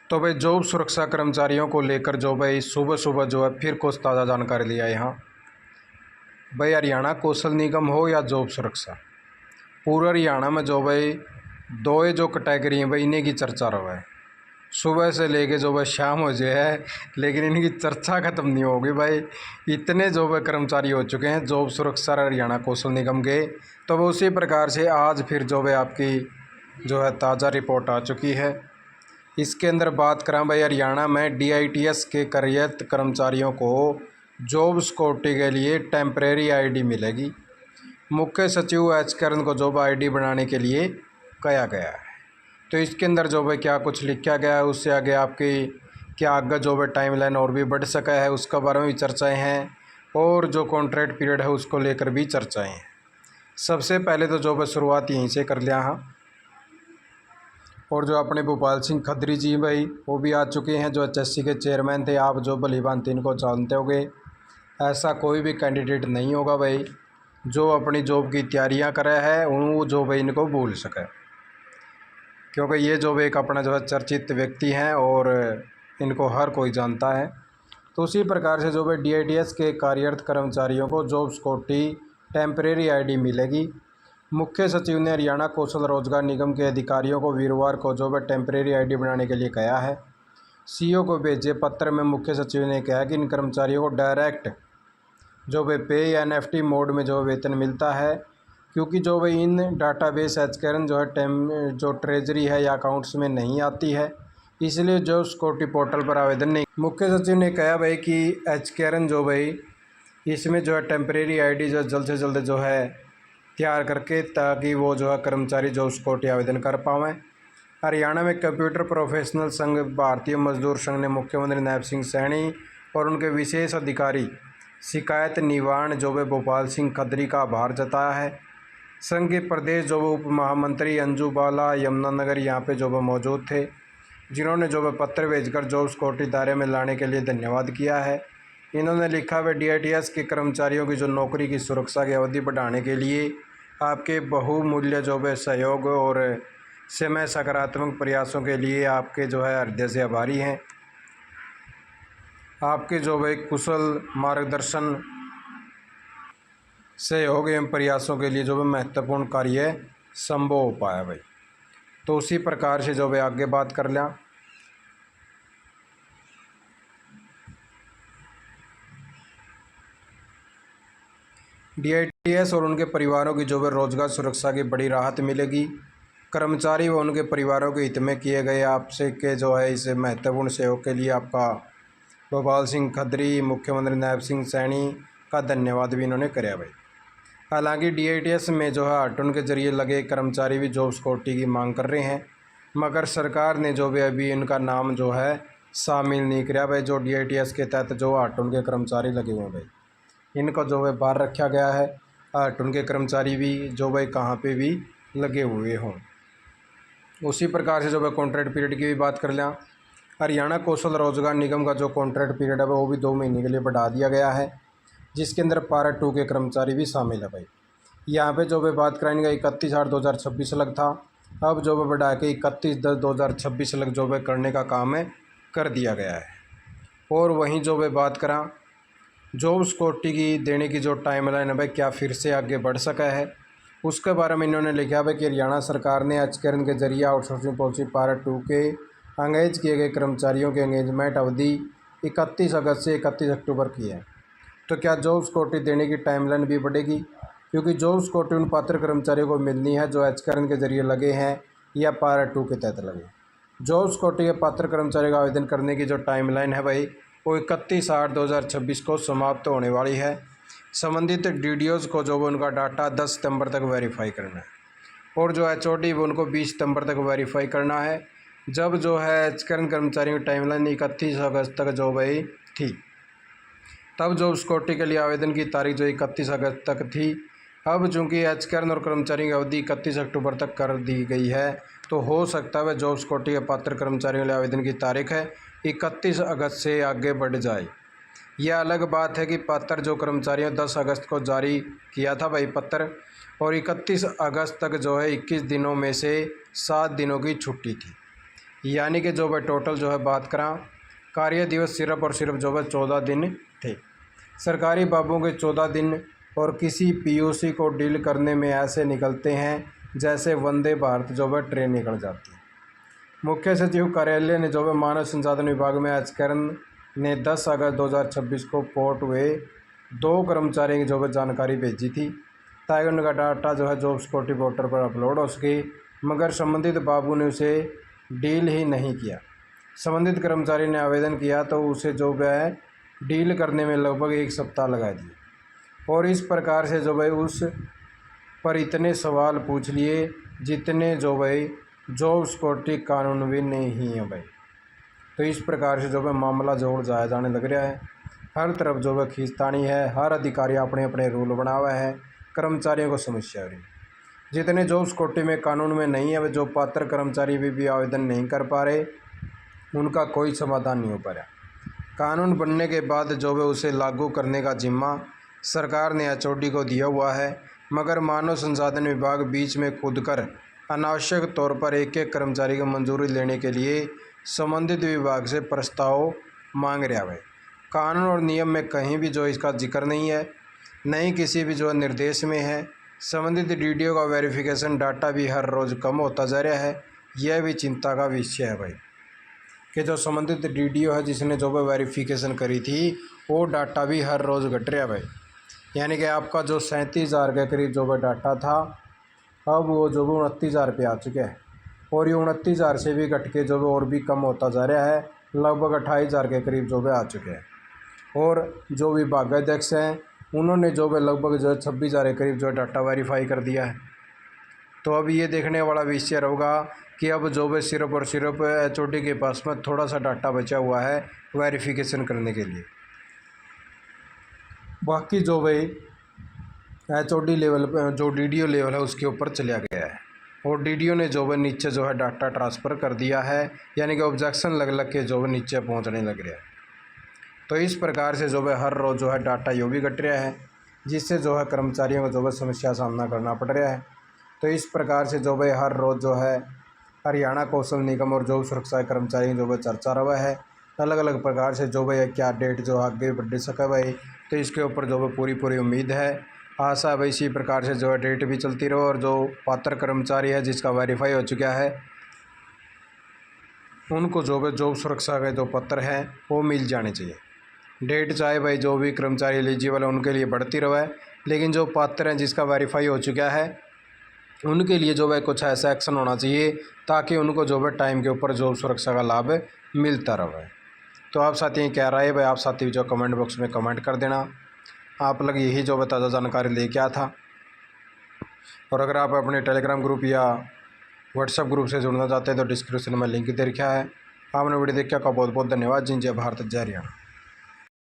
तो भाई जॉब सुरक्षा कर्मचारियों को लेकर जो भाई सुबह सुबह जो है फिर कुछ ताज़ा जानकारी लिया यहाँ। भाई हरियाणा कौशल निगम हो या जॉब सुरक्षा, पूरा हरियाणा में जो भाई दो ही जो कैटेगरी हैं भाई इन्हीं की चर्चा रहा है। सुबह से लेके जो भाई शाम हो जाए है, लेकिन इनकी चर्चा ख़त्म नहीं होगी भाई। इतने जो भाई कर्मचारी हो चुके हैं जॉब सुरक्षा हरियाणा कौशल निगम के। तो वो उसी प्रकार से आज फिर जो भाई आपकी जो है ताज़ा रिपोर्ट आ चुकी है। इसके अंदर बात करें भाई, हरियाणा में DITS के कार्यरत कर्मचारियों को जॉब सिक्योरिटी के लिए टेम्परेरी आईडी मिलेगी। मुख्य सचिव एच करण को जॉब आईडी बनाने के लिए कहा गया है। तो इसके अंदर जो भाई क्या कुछ लिखा गया है, उससे आगे आपकी क्या आगे जो भाई टाइमलाइन और भी बढ़ सका है उसके बारे में भी चर्चाएँ हैं, और जो कॉन्ट्रैक्ट पीरियड है उसको लेकर भी चर्चाएँ हैं। सबसे पहले तो जो भाई शुरुआत यहीं से कर लिया हाँ। और जो अपने भोपाल सिंह खत्री जी भाई वो भी आ चुके हैं, जो HSC के चेयरमैन थे। आप जो भलीभांति इनको जानते होंगे। ऐसा कोई भी कैंडिडेट नहीं होगा भाई जो अपनी जॉब की तैयारियां कर रहा है वो जो भाई इनको भूल सके, क्योंकि ये जो एक अपना जो है चर्चित व्यक्ति हैं और इनको हर कोई जानता है। तो उसी प्रकार से जो भाई DITS के कार्यरत कर्मचारियों को जॉब सिक्योरिटी टेम्परेरी आईडी मिलेगी। मुख्य सचिव ने हरियाणा कौशल रोजगार निगम के अधिकारियों को वीरवार को जो है टेम्परेरी आईडी बनाने के लिए कहा है। CO को भेजे पत्र में मुख्य सचिव ने कहा कि इन कर्मचारियों को डायरेक्ट जो भाई पे या NFT मोड में जो वेतन मिलता है, क्योंकि जो भाई इन डाटाबेस एचकेरन जो है जो ट्रेजरी है या अकाउंट्स में नहीं आती है, इसलिए जो सिक्योरिटी पोर्टल पर आवेदन नहीं। मुख्य सचिव ने कहा भाई कि एचकेरन जो भाई इसमें जो है टेम्परेरी आईडी जो जल्द से जल्द जो है तैयार करके, ताकि वो जो है कर्मचारी जो सिक्योरिटी आवेदन कर पाएँ। हरियाणा में कंप्यूटर प्रोफेशनल संघ भारतीय मजदूर संघ ने मुख्यमंत्री नायब सिंह सैनी और उनके विशेष अधिकारी शिकायत निवारण जो वे भोपाल सिंह खत्री का आभार जताया है। संघ के प्रदेश जो वो उप महामंत्री अंजू बाला यमुनानगर यहाँ पे जो वो मौजूद थे, जिन्होंने जो वो पत्र भेजकर जॉब सिक्योरिटी दायरे में लाने के लिए धन्यवाद किया है। इन्होंने लिखा वे DITS के कर्मचारियों की जो नौकरी की सुरक्षा की अवधि बढ़ाने के लिए आपके बहुमूल्य जो है सहयोग और समय सकारात्मक प्रयासों के लिए आपके जो है हृदय से आभारी हैं। आपके जो है कुशल मार्गदर्शन, सहयोग एवं प्रयासों के लिए जो है महत्वपूर्ण कार्य संभव हो पाया भाई। तो उसी प्रकार से जो है आगे बात कर लें। DITS और उनके परिवारों की जो है रोजगार सुरक्षा की बड़ी राहत मिलेगी। कर्मचारी व उनके परिवारों के हित में किए गए आपसे के जो है इस महत्वपूर्ण सहयोग के लिए आपका भोपाल सिंह खत्री, मुख्यमंत्री नायब सिंह सैनी का धन्यवाद भी इन्होंने कराया भाई। हालांकि DITS में जो है ऑटोन के जरिए लगे कर्मचारी भी जॉब सिक्योरिटी की मांग कर रहे हैं, मगर सरकार ने जो भी अभी इनका नाम जो है शामिल नहीं किया भाई। जो DITS के तहत जो ऑटोन के कर्मचारी लगे हुए हैं भाई, इनको जो है बाहर रखा गया है। ऑटोन के कर्मचारी भी जो भाई कहाँ पे भी लगे हुए हों। उसी प्रकार से जो है कॉन्ट्रैक्ट पीरियड की भी बात कर लें। हरियाणा कौशल रोजगार निगम का जो कॉन्ट्रैक्ट पीरियड है वो भी 2 महीने के लिए बढ़ा दिया गया है, जिसके अंदर पारा 2 के कर्मचारी भी शामिल है भाई। यहाँ पे जो है बात कराएंगे 31/8/2026 लग था, अब जो है बढ़ा के 31/10/2026 लग जो है करने का काम है कर दिया गया है। और वहीं जो है बात करा जॉब सिक्योरिटी की देने की जो टाइमलाइन है भाई क्या फिर से आगे बढ़ सका है, उसके बारे में इन्होंने लिखा है कि हरियाणा सरकार ने एचकेरन के जरिए आउटसोर्सिंग पॉलिसी पारा 2 के एंगेज किए गए कर्मचारियों की एंगेजमेंट अवधि 31 अगस्त से 31 अक्टूबर की है। तो क्या जॉब सिक्योरिटी देने की टाइमलाइन भी बढ़ेगी, क्योंकि जॉब सिक्योरिटी उन पात्र कर्मचारियों को मिलनी है जो एचकेरन के जरिए लगे हैं या पारा 2 के तहत लगे। जॉब सिक्योरिटी के पात्र कर्मचारियों का आवेदन करने की जो टाइमलाइन है भाई वो 31/8/2026 को समाप्त होने वाली है। संबंधित DDOs को जो उनका डाटा 10 सितंबर तक वेरीफाई करना है, और जो HOD वो उनको 20 सितंबर तक वेरीफाई करना है। जब जो है एचकेरन कर्मचारियों की टाइमलाइन 31 अगस्त तक जो भाई थी, तब जॉब सिक्योरिटी के लिए आवेदन की तारीख जो 31 अगस्त तक थी। अब चूँकि एचकेरन और कर्मचारियों की अवधि 31 अक्टूबर तक कर दी गई है, तो हो सकता है जॉब सिक्योरिटी के पात्र कर्मचारियों के लिए आवेदन की तारीख है 31 अगस्त से आगे बढ़ जाए। यह अलग बात है कि पत्र जो कर्मचारियों 10 अगस्त को जारी किया था भाई पत्र, और 31 अगस्त तक जो है 21 दिनों में से 7 दिनों की छुट्टी थी। यानी कि जो भाई टोटल जो है बात करा कार्य दिवस सिर्फ और सिर्फ जो है 14 दिन थे। सरकारी बाबुओं के 14 दिन और किसी पीयूसी को डील करने में ऐसे निकलते हैं जैसे वंदे भारत जो है ट्रेन निकल जाती है। मुख्य सचिव कार्यालय ने जो है मानव संसाधन विभाग में एच करण ने 10 अगस्त 2026 को पोर्ट हुए 2 कर्मचारियों की जो है जानकारी भेजी थी ताकि उनका डाटा जो है जॉब सिक्योरिटी पोर्टल पर अपलोड हो सके, मगर संबंधित बाबू ने उसे डील ही नहीं किया। संबंधित कर्मचारी ने आवेदन किया तो उसे जो है डील करने में लगभग 1 सप्ताह लगा दिए और इस प्रकार से जो भाई उस पर इतने सवाल पूछ लिए जितने जो भाई जॉब सिक्योरिटी कानून भी नहीं है भाई। तो इस प्रकार से जो है मामला जोड़ जाया जाने लग रहा है। हर तरफ जो है खींचतानी है, हर अधिकारी अपने अपने रूल बना हुआ है, कर्मचारियों को समस्या हो रही है। जितने जॉब सिक्योरिटी में कानून में नहीं है, वे जो पात्र कर्मचारी भी आवेदन नहीं कर पा रहे, उनका कोई समाधान नहीं हो पा रहा। कानून बनने के बाद जो है उसे लागू करने का जिम्मा सरकार ने एचओडी को दिया हुआ है, मगर मानव संसाधन विभाग बीच में कूदकर अनावश्यक तौर पर एक एक कर्मचारी की मंजूरी लेने के लिए संबंधित विभाग से प्रस्ताव मांग रहा है। कानून और नियम में कहीं भी जो इसका जिक्र नहीं है, नहीं किसी भी जो निर्देश में है। संबंधित डीडीओ का वेरिफिकेशन डाटा भी हर रोज़ कम होता जा रहा है। यह भी चिंता का विषय है भाई कि जो संबंधित डीडीओ है जिसने जो है वेरिफिकेशन करी थी वो डाटा भी हर रोज़ घट रहा है भाई। यानी कि आपका जो 37,000 के करीब जो है डाटा था, अब वो जो 29,000 पे आ चुका है और ये 29,000 से भी घट के जो है और भी कम होता जा रहा है, लगभग 28,000 के करीब जो है आ चुके हैं। और जो विभागाध्यक्ष हैं उन्होंने जो है लगभग जो है 26,000 के करीब जो है डाटा वेरीफाई कर दिया है। तो अब ये देखने वाला विषय होगा कि अब जो है सिर्फ और सिर्फ एचओडी के पास में थोड़ा सा डाटा बचा हुआ है वेरिफिकेशन करने के लिए। बाकी जो भाई एचओडी लेवल पर जो डीडीओ लेवल है उसके ऊपर चला गया है और डीडीओ ने जो है नीचे जो है डाटा ट्रांसफ़र कर दिया है, यानी कि ऑब्जेक्शन लग लग के जो है नीचे पहुंचने लग रहा है। तो इस प्रकार से जो है हर रोज़ जो है डाटा यूँ भी घट रहा है, जिससे जो है कर्मचारियों को जो है समस्या सामना करना पड़ रहा है। तो इस प्रकार से जो है हर रोज़ जो है हरियाणा कौशल निगम और जॉब सुरक्षा कर्मचारियों जो है चर्चा रहा है। अलग अलग प्रकार से जो है क्या डेट जो आगे बढ़ सके भाई, तो इसके ऊपर जो है पूरी उम्मीद है, आशा भाई इसी प्रकार से जो है डेट भी चलती रहो और जो पात्र कर्मचारी है जिसका वेरीफाई हो चुका है उनको जो है जॉब सुरक्षा के जो पत्र हैं वो मिल जाने चाहिए। डेट चाहे भाई जो भी कर्मचारी एलिजिबल है उनके लिए बढ़ती रहे, लेकिन जो पात्र हैं जिसका वेरीफाई हो चुका है उनके लिए जो है कुछ ऐसा एक्शन होना चाहिए ताकि उनको जो है टाइम के ऊपर जॉब सुरक्षा का लाभ मिलता रहे। तो आप साथी क्या राय है भाई, आप साथी जो कमेंट बॉक्स में कमेंट कर देना आप लोग यही जो ताज़ा जानकारी लेके आया था। और अगर आप अपने टेलीग्राम ग्रुप या व्हाट्सएप ग्रुप से जुड़ना चाहते हैं तो डिस्क्रिप्शन में लिंक दे रखा है। आपने वीडियो देखा का बहुत बहुत धन्यवाद। जय भारत जय हरियाणा।